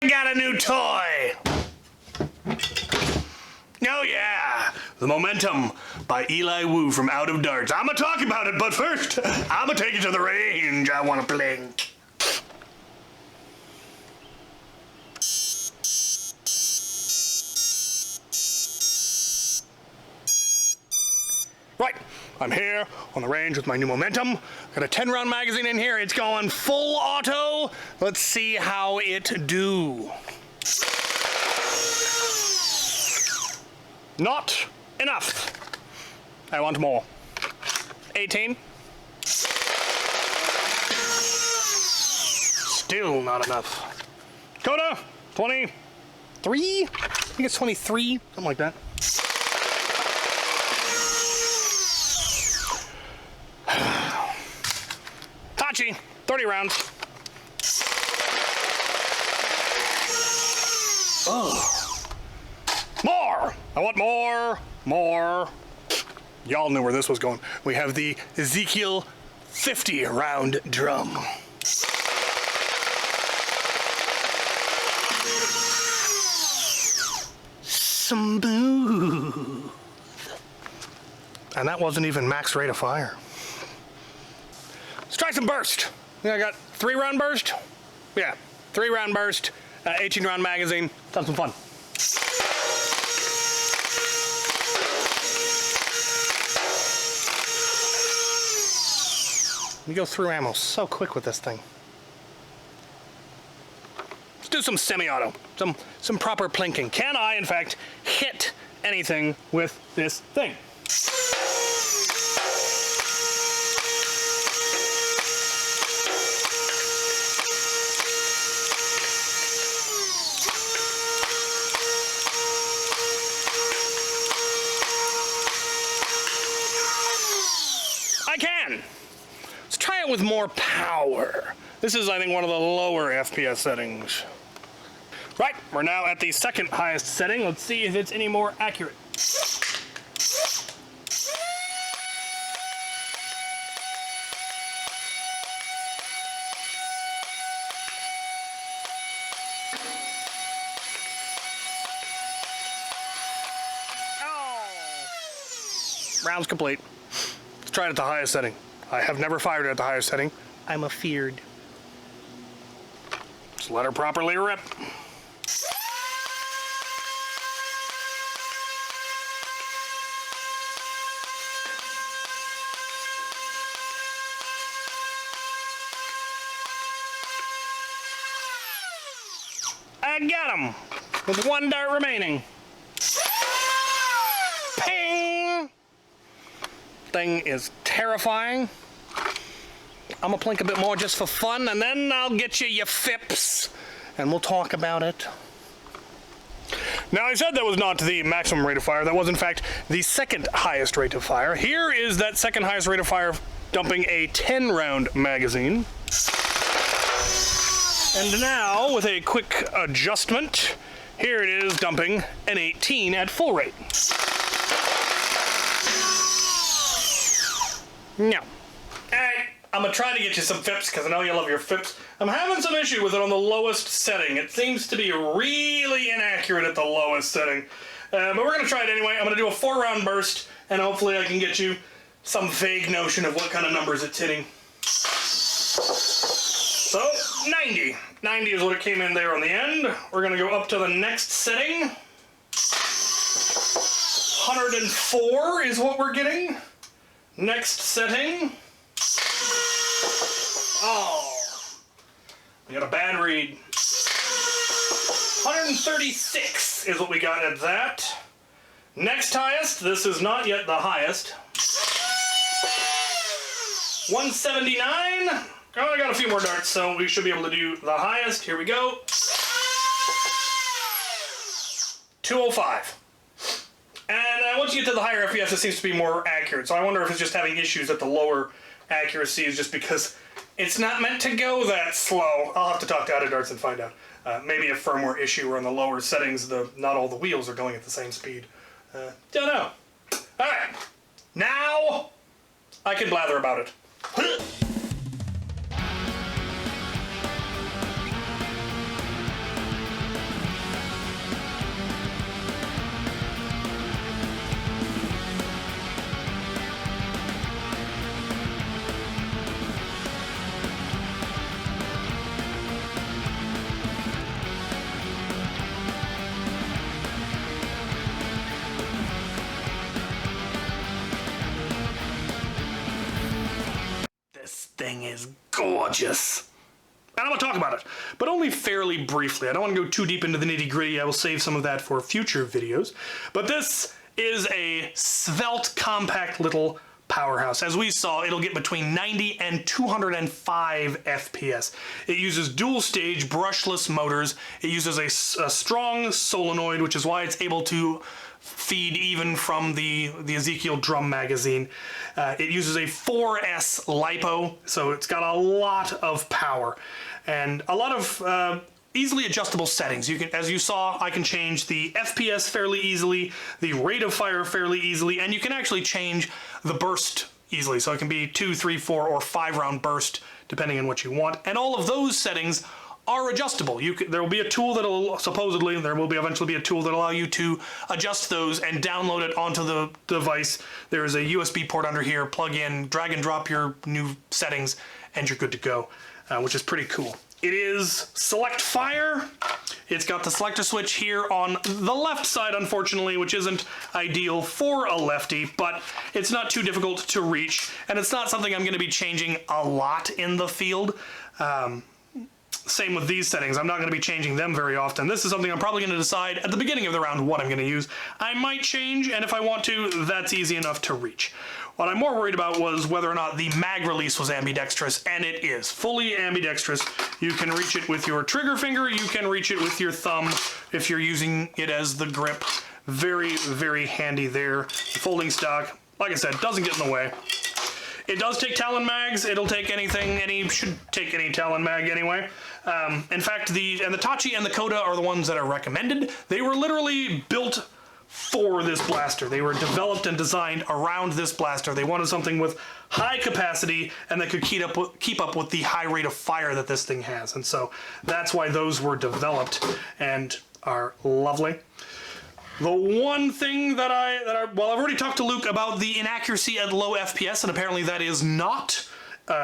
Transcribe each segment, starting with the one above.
got a new toy! Oh yeah, The Momentum by Eli Wu from Out of Darts. I'ma talk about it, but first, I'ma take you to the range. I wanna blink. Right, I'm here on the range with my new Momentum. Got a 10-round magazine in here. It's going full auto. Let's see how it do. Not enough. I want more. 18. Still not enough. Coda, 23. I think it's 23, something like that. Tachi, 30 rounds. Oh. More! I want more. More. Y'all knew where this was going. We have the Ezekiel 50-round drum. Smooth. And that wasn't even max rate of fire. Let's try some burst. I got 3-round burst. Yeah, 3-round burst, 18-round magazine. Let's have some fun. We go through ammo so quick with this thing. Let's do some semi-auto, some proper plinking. Can I, in fact, hit anything with this thing? I can. Let's try it with more power. This is, I think, one of the lower FPS settings. Right, we're now at the second highest setting. Let's see if it's any more accurate. Oh! Round's complete. Let's try it at the highest setting. I have never fired it at the highest setting. I'm afeared. Just let her properly rip. I got him with 1 dart remaining. Ping! Thing is terrifying. I'm gonna plink a bit more just for fun, and then I'll get you your fips, and we'll talk about it. Now, I said that was not the maximum rate of fire. That was, in fact, the second highest rate of fire. Here is that second highest rate of fire dumping a 10-round magazine. And now, with a quick adjustment, here it is dumping an 18 at full rate. No. Alright, I'm gonna try to get you some fips, because I know you love your fips. I'm having some issue with it on the lowest setting. It seems to be really inaccurate at the lowest setting. But we're gonna try it anyway. I'm gonna do a 4-round burst, and hopefully I can get you some vague notion of what kind of numbers it's hitting. So, 90. 90 is what it came in there on the end. We're gonna go up to the next setting. 104 is what we're getting. Next setting. Oh, we got a bad read. 136 is what we got at that. Next highest, this is not yet the highest. 179. Oh, I got a few more darts, so we should be able to do the highest. Here we go. 205. And once you get to the higher FPS, it seems to be more accurate. So I wonder if it's just having issues at the lower accuracies just because it's not meant to go that slow. I'll have to talk to Out of Darts and find out. Maybe a firmware issue where on the lower settings, not all the wheels are going at the same speed. Don't know. All right. Now I can blather about it. thing is gorgeous. And I'm going to talk about it, but only fairly briefly. I don't want to go too deep into the nitty-gritty. I will save some of that for future videos. But this is a svelte, compact little powerhouse. As we saw, it'll get between 90 and 205 FPS. It uses dual-stage brushless motors. It uses a strong solenoid, which is why it's able to feed even from the Ezekiel drum magazine. It uses a 4S LiPo, so it's got a lot of power and a lot of easily adjustable settings. You can, as you saw, I can change the FPS fairly easily, the rate of fire fairly easily, and you can actually change the burst easily. So it can be 2, 3, 4, or 5 round burst, depending on what you want. And all of those settings are adjustable. There will be a tool that'll eventually be a tool that'll allow you to adjust those and download it onto the device. There is a USB port under here. Plug in, drag and drop your new settings, and you're good to go, which is pretty cool. It is select fire. It's got the selector switch here on the left side, unfortunately, which isn't ideal for a lefty, but it's not too difficult to reach, and it's not something I'm going to be changing a lot in the field. Same with these settings. I'm not going to be changing them very often. This is something I'm probably going to decide at the beginning of the round what I'm going to use. I might change, and if I want to, that's easy enough to reach. What I'm more worried about was whether or not the mag release was ambidextrous, and it is fully ambidextrous. You can reach it with your trigger finger, you can reach it with your thumb if you're using it as the grip. Very, very handy there. The folding stock, like I said, doesn't get in the way. It does take Talon mags. It'll take anything, should take any Talon mag anyway. In fact, the Tachi and the Coda are the ones that are recommended. They were literally built for this blaster. They were developed and designed around this blaster. They wanted something with high capacity and that could keep up with the high rate of fire that this thing has. And so that's why those were developed and are lovely. The one thing that I've already talked to Luke about the inaccuracy at low FPS, and apparently that is not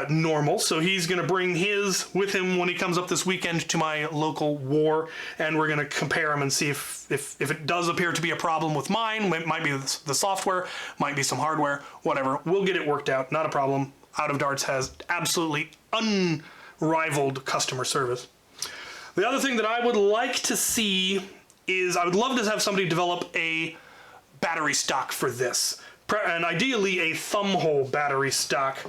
normal, so he's going to bring his with him when he comes up this weekend to my local war, and we're going to compare them and see if it does appear to be a problem with mine. It might be the software, might be some hardware, whatever. We'll get it worked out, not a problem. Out of Darts has absolutely unrivaled customer service. The other thing that I would like to see is I would love to have somebody develop a battery stock for this. And ideally a thumb hole battery stock,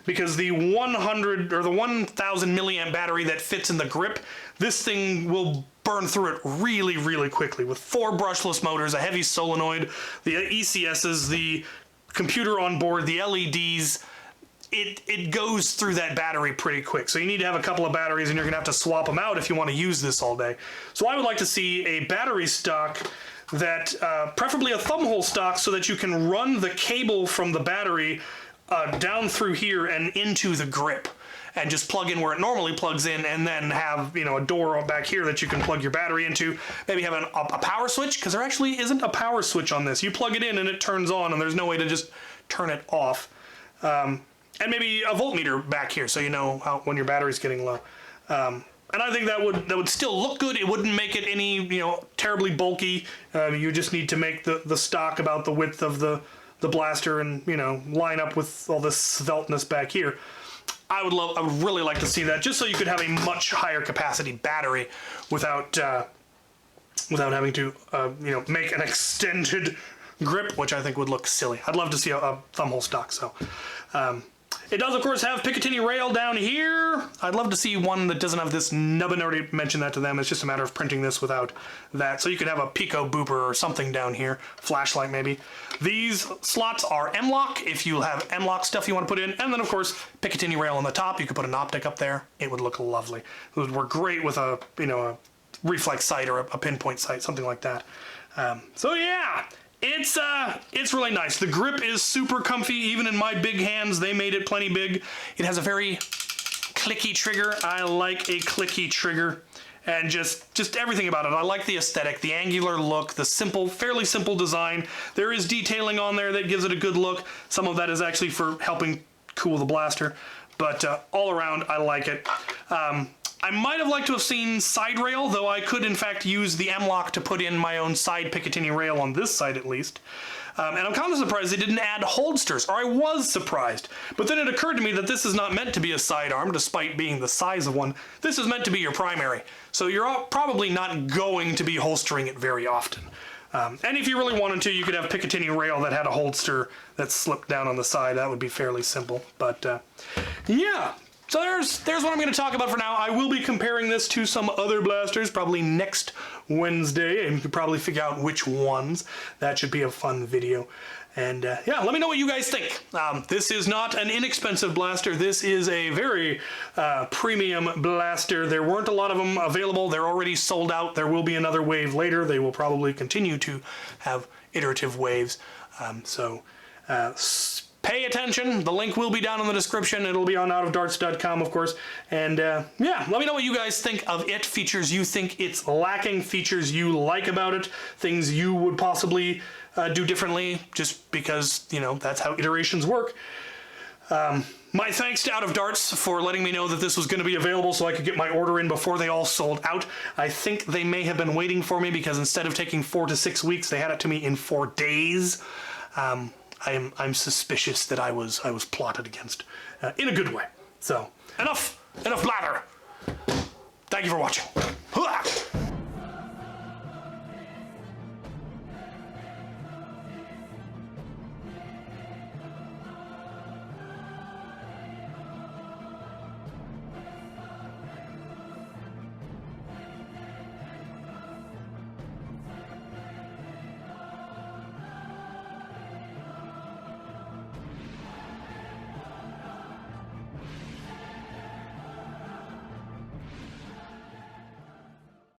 because the 100 or the 1000 milliamp battery that fits in the grip, this thing will burn through it really, really quickly with 4 brushless motors, a heavy solenoid, the ECSs, the computer on board, the LEDs. It goes through that battery pretty quick. So you need to have a couple of batteries and you're gonna have to swap them out if you want to use this all day. So I would like to see a battery stock that, preferably a thumb hole stock, so that you can run the cable from the battery down through here and into the grip and just plug in where it normally plugs in, and then have, you know, a door back here that you can plug your battery into. Maybe have a power switch, because there actually isn't a power switch on this. You plug it in and it turns on, and there's no way to just turn it off. And maybe a voltmeter back here, so you know when your battery's getting low. And I think that would still look good. It wouldn't make it any, you know, terribly bulky. You just need to make the stock about the width of the blaster, and, you know, line up with all this svelteness back here. I would really like to see that, just so you could have a much higher capacity battery without having to, you know, make an extended grip, which I think would look silly. I'd love to see a thumb hole stock. So. It does, of course, have Picatinny rail down here. I'd love to see one that doesn't have this nubbin. I already mentioned that to them. It's just a matter of printing this without that. So you could have a Pico booper or something down here. Flashlight, maybe. These slots are M-LOK, if you have M-LOK stuff you want to put in. And then, of course, Picatinny rail on the top. You could put an optic up there. It would look lovely. It would work great with a, you know, a reflex sight or a pinpoint sight, something like that. So, yeah. It's really nice. The grip is super comfy. Even in my big hands, they made it plenty big. It has a very clicky trigger. I like a clicky trigger, and just everything about it. I like the aesthetic, the angular look, the simple, fairly simple design. There is detailing on there that gives it a good look. Some of that is actually for helping cool the blaster, but all around, I like it. I might have liked to have seen side rail, though I could in fact use the M-lock to put in my own side Picatinny rail on this side at least. And I'm kind of surprised they didn't add holdsters, or I was surprised. But then it occurred to me that this is not meant to be a sidearm, despite being the size of one. This is meant to be your primary, so you're probably not going to be holstering it very often. And if you really wanted to, you could have Picatinny rail that had a holster that slipped down on the side. That would be fairly simple. But yeah, so there's what I'm going to talk about for now. I will be comparing this to some other blasters probably next Wednesday, and you can probably figure out which ones. That should be a fun video. And yeah, let me know what you guys think. This is not an inexpensive blaster. This is a very premium blaster. There weren't a lot of them available. They're already sold out. There will be another wave later. They will probably continue to have iterative waves. So pay attention. The link will be down in the description. It'll be on outofdarts.com, of course. And yeah, let me know what you guys think of it. Features you think it's lacking, features you like about it, things you would possibly do differently, just because, you know, that's how iterations work. My thanks to Out of Darts for letting me know that this was going to be available so I could get my order in before they all sold out. I think they may have been waiting for me because instead of taking 4 to 6 weeks, they had it to me in 4 days. I'm suspicious that I was plotted against in a good way. So enough blather. Thank you for watching.